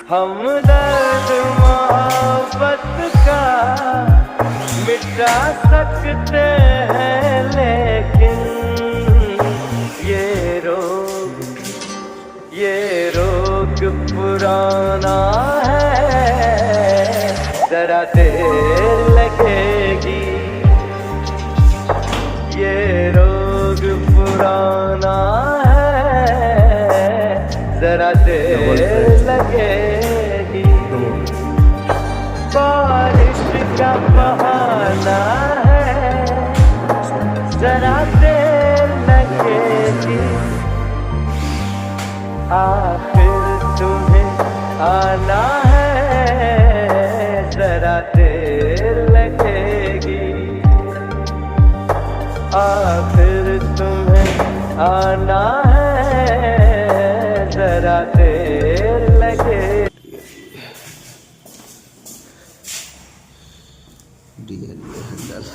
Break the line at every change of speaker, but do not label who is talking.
हमदर्द मोहब्बत का मिटा सकते हैं, लेकिन ये रोग पुराना है, जरा देर लगेगी। ये रोग पुराना है, जरा देर लगेगी। बारिश का बहाना है, जरा देर लगेगी। आखिर तुम्हें आना है, जरा देर लगेगी। आखिर तुम्हें आना है, जरा देर लगेगी।
DL handle